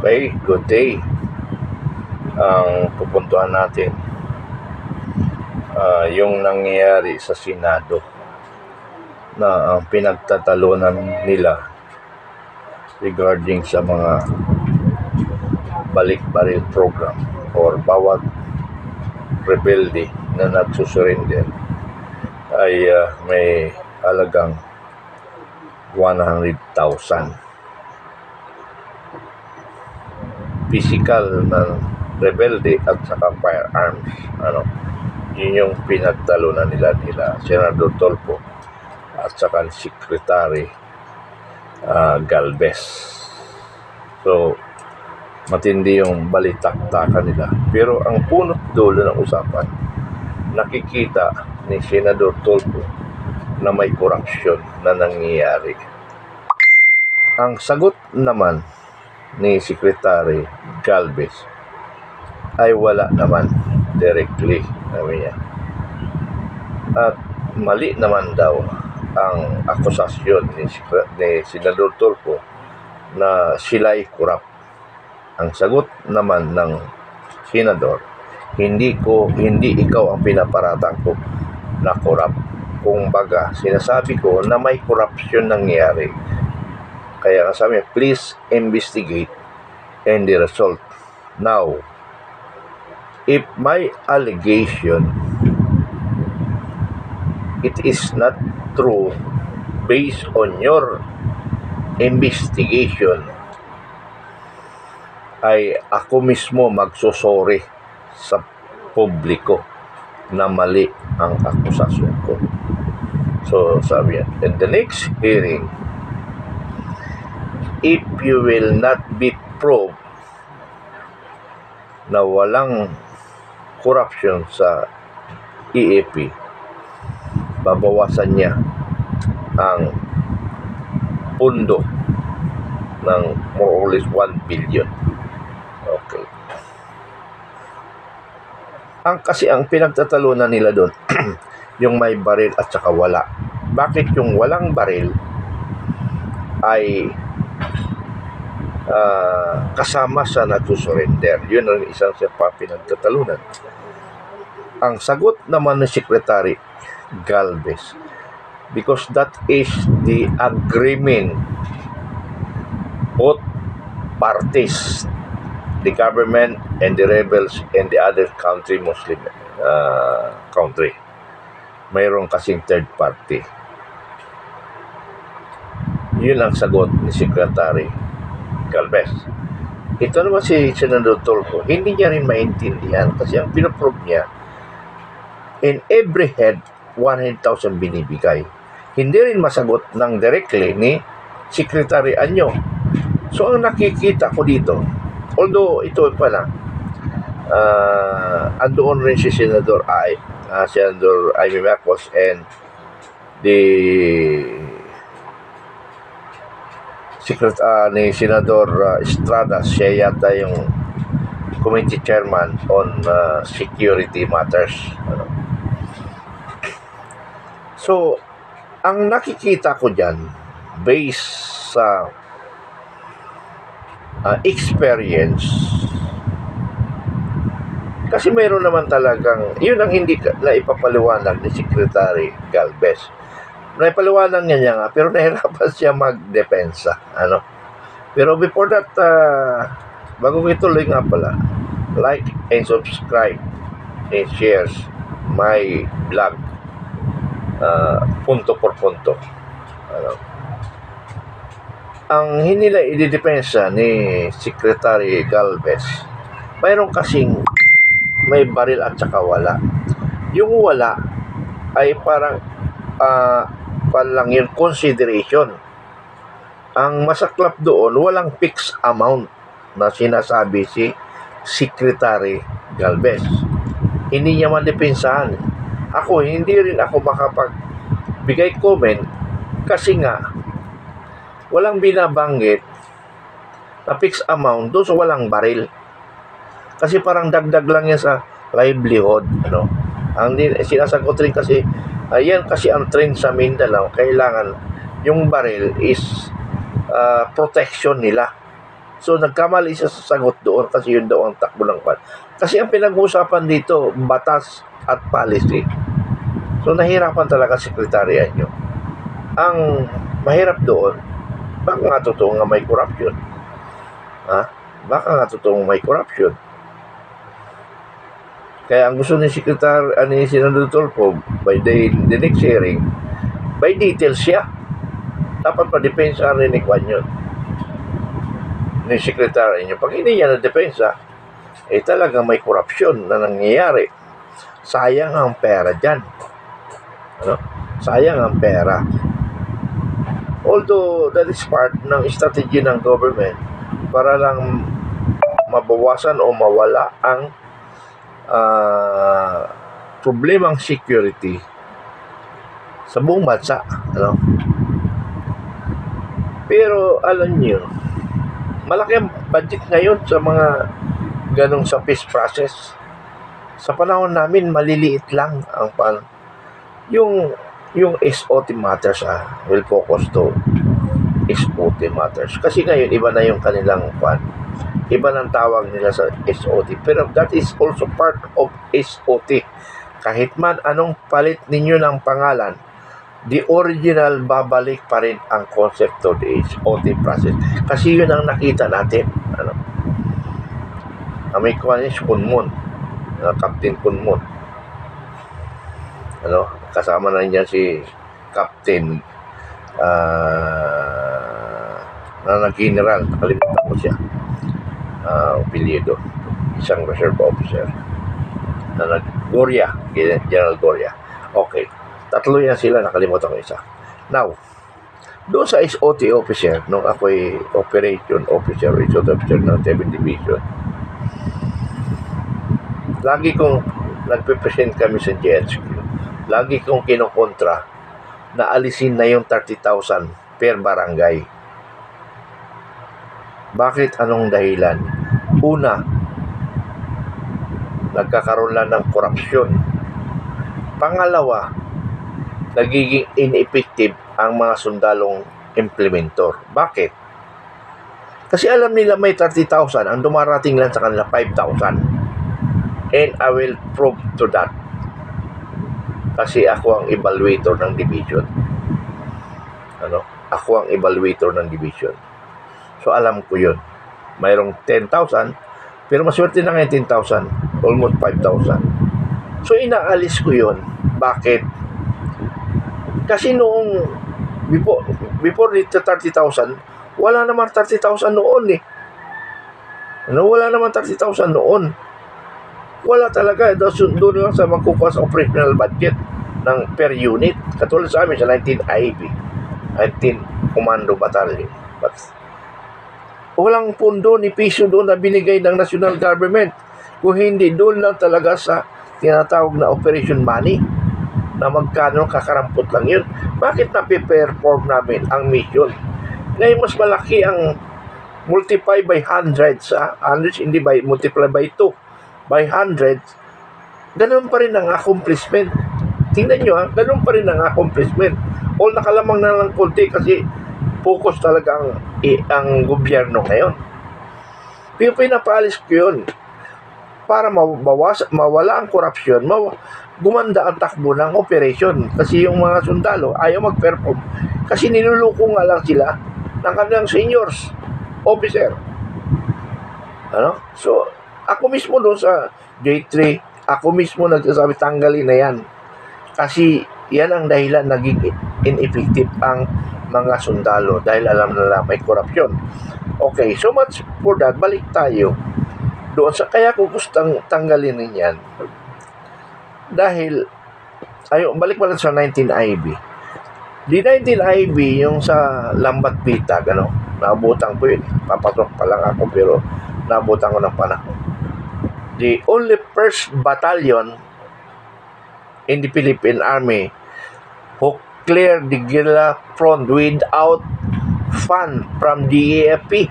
Okay, good day. Ang pupuntuhan natin, yung nangyayari sa Senado na ang pinagtatalunan nila regarding sa mga balik-baril program or bawat rebelde na nagsusurrender ay may halagang 100,000. Physical na rebelde at saka firearms. Yun yung pinagtalunan nila Senador Tolpo at saka Secretary Galvez. So, matindi yung balitaktakan nila. Pero ang punot dulo ng usapan, nakikita ni Senador Tolpo na may korupsyon na nangyayari. Ang sagot naman ni Secretary Galvez ay wala naman directly, sabi niya. At mali naman daw ang akusasyon ni Senador Tolpo na sila'y korap. Ang sagot naman ng senador, hindi ikaw ang pinaparatang ko na korap. Kung baga, sinasabi ko na may korupsyon nangyayari. Kaya sabi, please investigate and the result. Now, if my allegation, it is not true based on your investigation, ay ako mismo magsusori sa publiko na mali ang akusasyon ko. So, sabi yan, in the next hearing, if you will not be proved na walang corruption sa EAP, babawasan niya ang pundo ng more or less 1 billion. Okay. Kasi ang pinagtatalunan nila doon, yung may baril at saka wala. Bakit yung walang baril ay kasama sa nagsusurrender? Yun ang isang pinagtatalunan. Ang sagot naman ng Secretary Galvez, because that is the agreement both parties, the government and the rebels and the other country, Muslim country. Mayroon kasing third party. Yun ang sagot ni Secretary Galvez. Ito naman si Senador Tolpo, hindi niya rin maintindihan kasi ang pinaprove niya, in every head, 100,000 binibigay. Hindi rin masagot ng directly ni Secretary Anyo. So, ang nakikita ko dito, although ito pa lang, andoon rin si Senador Amy Marcos and the ni Senador Estrada. Siya yata yung committee chairman on security matters. So, ang nakikita ko dyan, based sa experience, kasi mayroon naman talagang, yun ang hindi na ipapaliwanag ni Secretary Galvez. Naipaliwanag niya nga, pero nahirapan siya magdepensa. Pero before that, bago ko ituloy nga pala, like and subscribe and shares my blog, punto por punto. Ang hindi nila ididepensa ni Secretary Galvez, mayroon kasing may baril at saka wala. Yung wala ay parang lang yung consideration. Ang masaklap doon, walang fixed amount na sinasabi si Secretary Galvez. Hindi niya madepensahan. Hindi rin ako makapagbigay comment kasi nga walang binabanggit na fixed amount doon, so walang baril. Kasi parang dagdag lang yan sa livelihood. Ang sinasagot rin kasi, ayan kasi ang trend sa Mindanao, kailangan yung baril is protection nila. So, nagkamali siya sa sagot doon kasi yun daw ang takbo ng pan. Kasi ang pinag-uusapan dito, batas at policy. So, nahirapan talaga sekretarya nyo. Ang mahirap doon, baka nga totoo nga may corruption. Baka nga totoo may corruption. Kaya ang gusto ni ni Senador Tulfo, by the next hearing, by details siya. Dapat pa-depensa rin ni Kwan yun. Ni Secretary niyo. Pag hindi niya na-depensa, talagang may korupsyon na nangyayari. Sayang ang pera dyan. Sayang ang pera. Although, that is part ng strategy ng government para lang mabawasan o mawala ang problemang security sa buong bansa. Pero, alam niyo, malaki ang budget ngayon sa mga ganong sa peace process. Sa panahon namin, maliliit lang ang yung SOT matters will focus to SOT matters. Kasi ngayon, iba na yung kanilang iba nang tawag nila sa SOT. Pero that is also part of SOT. Kahit man anong palit ninyo ng pangalan, the original babalik pa rin ang concept of the SOT process. Kasi yun ang nakita natin. May Kunmon, Captain Kunmon. Kasama na niya si Captain na nag-general, nakalimutan ko siya. Apelyido, isang reserve officer. Goria, General Goria. Okay. Tatlo yan sila, nakalimutan ko isa. Now, doon sa SOT officer, nung ako'y operation officer, SOT officer ng 7 Division, lagi kong nagpe-present kami sa GHQ, lagi kong kinukontra na alisin na yung 30,000 per barangay. Bakit? Anong dahilan? Una, nagkakaroon lang ng korupsyon. Pangalawa, nagiging ineffective ang mga sundalong implementor. Bakit? Kasi alam nila may 30,000, ang dumarating lang sa kanila 5,000. And I will prove to that. Kasi ako ang evaluator ng division. Ako ang evaluator ng division. So alam ko yun. Mayroong 10,000, pero maswerte na ngayon 10,000. Almost 5,000. So inaalis ko yun. Bakit? Kasi noong before dito 30,000, wala naman 30,000 noon eh. Wala naman 30,000 noon. Wala talaga. Doon lang sa magkukuha sa operational budget ng per unit. Katulad sa amin sa 19 IB, 19 Commando Battalion. But walang pundo ni piso doon na binigay ng national government. Kung hindi, doon lang talaga sa tinatawag na operation money na magkano kakarampot lang yun. Bakit napiperform namin ang mission? Ngayon mas malaki ang multiply by hundreds, hundreds hindi by multiply by 2, by hundreds, ganun pa rin ang accomplishment. Tingnan nyo ganun pa rin ang accomplishment. All nakalamang na lang konti kasi focus talaga ang gobyerno ngayon. Pero pinapaalis ko yun para mawala ang korupsyon, gumanda ang takbo ng operation. Kasi yung mga sundalo ayaw mag-perform. Kasi niluluko nga lang sila ng kanilang seniors, officer. So, ako mismo doon sa J3, ako mismo nagsasabi, tanggalin na yan. Kasi yan ang dahilan naging ineffective ang mga sundalo dahil alam nila may korupsyon. Okay, so much for that. Balik tayo doon sa kaya ko gustang tanggalin yan. Dahil balik pala sa 19 IB. Di 19 IB yung sa Lambat Bitag, naabutan ko yun. Papasok pa lang ako pero naabutan ko ng panahon. The only 1st Battalion in the Philippine Army who cleared the guerrilla front without fund from the AFP.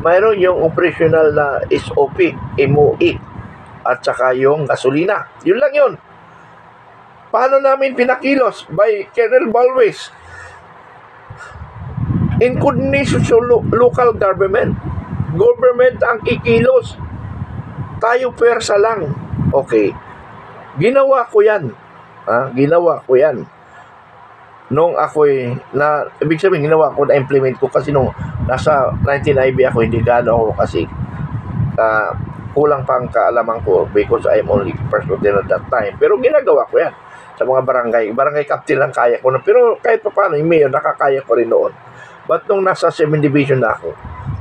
Mayroon yung operational na SOP, MOE, at saka yung gasolina. Yun lang yun. Paano namin pinakilos? By Colonel Balwes. in coordination sa local government. Government ang kikilos. Tayo pwersa lang. Okay. Ginawa ko yan. Ginawa ko yan. Nung ako'y, ibig sabihin, ginawa ko, na-implement ko kasi nung nasa 19IB ako, hindi gaano ako kasi kulang pang kaalaman ko because I'm only first lieutenant at that time. Pero ginagawa ko yan sa mga barangay captain lang kaya ko. Pero kahit pa paano, yung mayor, nakakaya ko rin noon. But nung nasa 7 division na ako,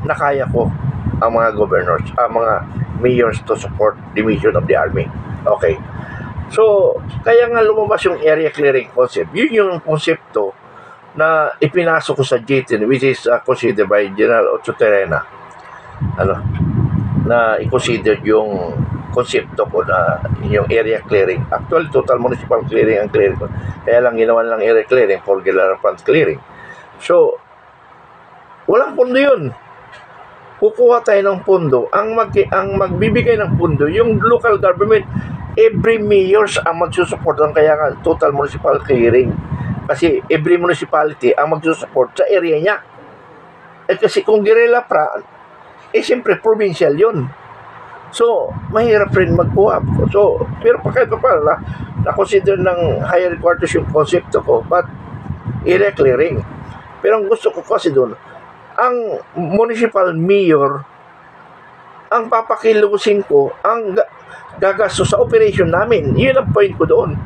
nakaya ko ang mga governors, mga mayors to support the mission of the army. Okay. So, kaya nga lumabas yung area clearing concept. Yun yung konsepto na ipinasok ko sa J10, which is considered by General Ocho Terena. Na i-consider yung konsepto ko na yung area clearing. Actually, total municipal clearing ang clearing ko. Kaya lang ginawa lang area clearing for Guerrilla Funds clearing. So, walang pondo yun. Kukuha tayo ng pondo. Ang magbibigay ng pondo, yung local government, every mayors ang magsusupport ng kaya nga total municipal clearing. Kasi every municipality ang magsusupport sa area niya. Kasi kung guerrilla siyempre provincial yun. So, mahirap rin magkuha. So, pero kahit pa pala, na-consider ng higher quarters yung konsepto ko, but area clearing. Pero ang gusto ko kasi doon, ang municipal mayor, ang papakilusin ko, ang gagasto sa operation namin. Yun ang point ko doon.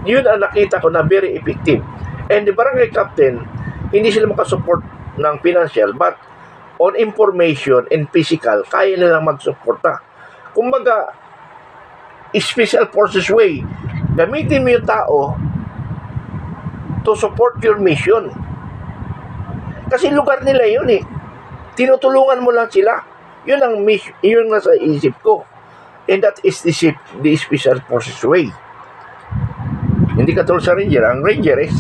Yun ang nakita ko na very effective. And the barangay captain, hindi sila makasupport ng financial, but on information and physical, kaya nilang magsuporta. Kumbaga, special forces way, gamitin mo yung tao to support your mission. Kasi lugar nila yun eh. Tinutulungan mo lang sila. Yun ang mission, yun nasa isip ko. And that is the special forces way. Hindi katulad sa ranger. Ang ranger is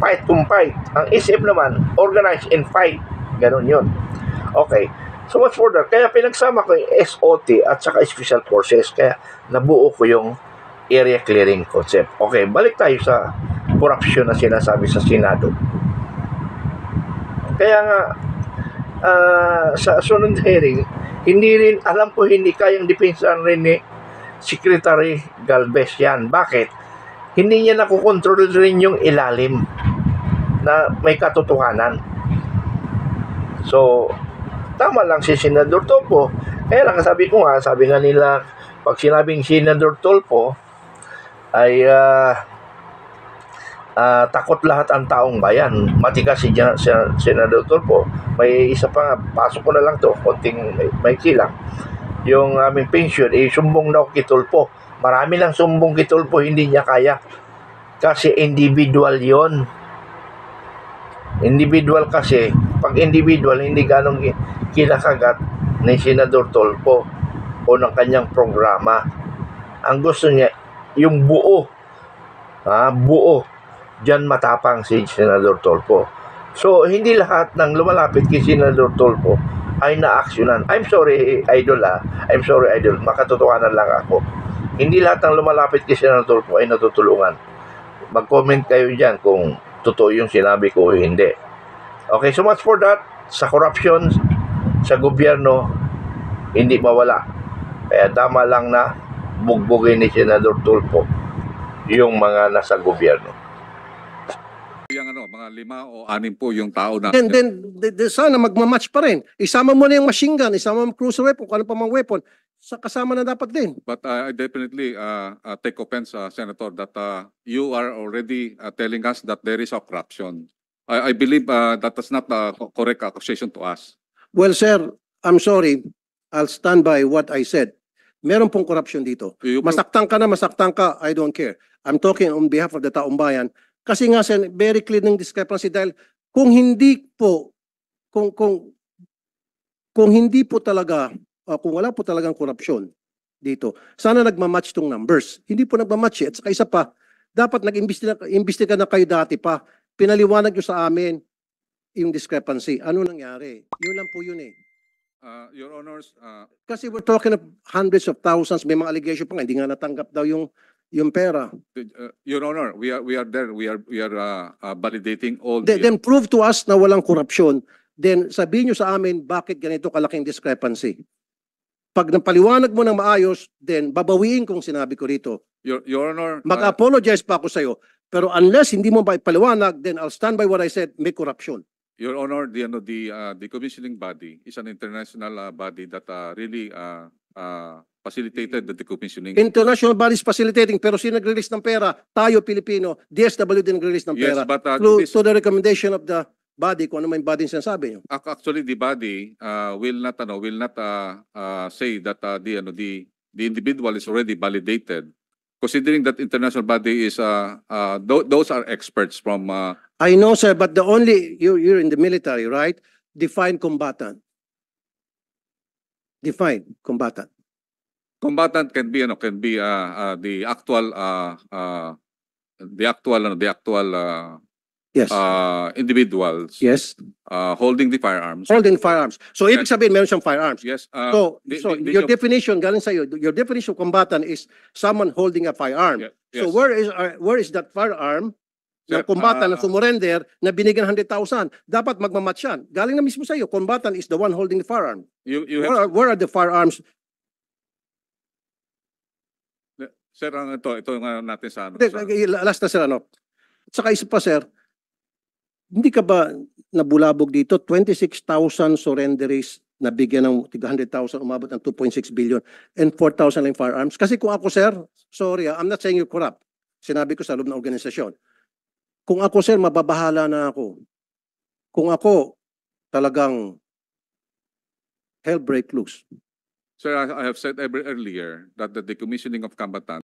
fight kung fight. Ang SF naman, organize and fight. Ganon yun. Okay. So much for that. Kaya pinagsama ko yung SOT at saka special forces. Kaya nabuo ko yung area clearing concept. Okay, balik tayo sa corruption na sinasabi sa Senado. Kaya nga, sa sunod hearing, alam ko hindi kayang depensahan rin ni Secretary Galvez yan. Bakit? Hindi niya nakukontrol rin yung ilalim na may katotohanan. So, tama lang si Senador Tolpo. Kaya lang sabi nga nila, pag sinabing Senador Tolpo, ay takot lahat ang taong bayan. Matigas si Senador Tolpo. May isa pa nga, pasok ko na lang to, konting may lang. Yung aming pension, sumbong daw kay Tolpo. Marami lang sumbong kay Tolpo, hindi niya kaya. Kasi individual yon. Individual kasi, pag individual, hindi ganong kinakagat ni Senador Tolpo o ng kanyang programa. Ang gusto niya, yung buo. Buo. Diyan matapang si Senador Tolpo. So, hindi lahat ng lumalapit kay Senador Tolpo ay na-aksyonan. I'm sorry, Idol. I'm sorry, Idol. Makatotohanan lang ako. Hindi lahat ng lumalapit kay Senador Tolpo ay natutulungan. Mag-comment kayo dyan kung totoo yung sinabi ko o hindi. Okay, so much for that. Sa corruption, sa gobyerno, hindi mawala. Kaya tama lang na bugbugin ni Senador Tolpo yung mga nasa gobyerno. Yung mga 5 o 6 po yung tao na... Then sana magmamatch pa rin. Isama mo na yung machine gun, isama mo cruiser weapon, kung ano pa mang weapon, kasama na dapat din. But I definitely take offense, Senator, that you are already telling us that there is a corruption. I believe that is not a correct accusation to us. Well, sir, I'm sorry. I'll stand by what I said. Meron pong corruption dito. Masaktan ka na, masaktan ka, I don't care. I'm talking on behalf of the taong bayan. Kasi nga, sir, very clear ng discrepancy dahil kung hindi po, kung hindi po talaga, kung wala po talagang korupsyon dito, sana nagmamatch tong numbers. Hindi po nagmamatch. At saka isa pa, dapat nag-imbestiga na kayo dati pa. Pinaliwanag nyo sa amin yung discrepancy. Ano nangyari? Yun lang po yun eh. Your Honors, Kasi we're talking of hundreds of thousands, may mga allegation pa nga, hindi nga natanggap daw yung yung pera. Your Honor, we are there. We are validating all Then prove to us na walang korupsyon. Then sabihin nyo sa amin bakit ganito kalaking discrepancy. Pag napaliwanag mo ng maayos, then babawiin kung sinabi ko rito. Your Honor. Mag-apologize pa ako sa'yo. Pero unless hindi mo ba ipaliwanag, then I'll stand by what I said, may corruption. Your Honor, the commissioning body is an international body that really facilitated the decommissioning. International bodies facilitating, pero sino nag-release ng pera? Tayo, Pilipino. DSWD nag-release ng Yes, pera. but To the recommendation of the body, kung ano may body sinasabi nyo. actually the body will not say that the individual is already validated. Considering that international body is those are experts from I know, sir, but you're in the military, right? Define combatant. Define combatant. combatant can be the actual Yes. individuals Yes. holding the firearms. Holding firearms. So, ibig sabihin, meron siyang firearms. Yes. So, the your job- definition, galing sa'yo, your definition of combatant is someone holding a firearm. So, yes. where is that firearm Sir, ng combatant na sumurrender na binigyan 100,000? Dapat magmamatch yan. Galing na mismo sa'yo, combatant is the one holding the firearm. you have Where are the firearms? sir ito nga natin sa ano. Hindi, last na sir, ano? At saka isa pa, sir, hindi ka ba nabulabog dito? 26,000 surrenderies na bigyan ng 100,000, umabot ng 2.6 billion and 4,000 lang firearms. Kasi kung ako, sir, sorry, I'm not saying you're corrupt. Sinabi ko sa loob ng organisasyon. Kung ako, sir, mababahala na ako. Kung ako, talagang hell break loose. Sir, I have said earlier that the decommissioning of combatants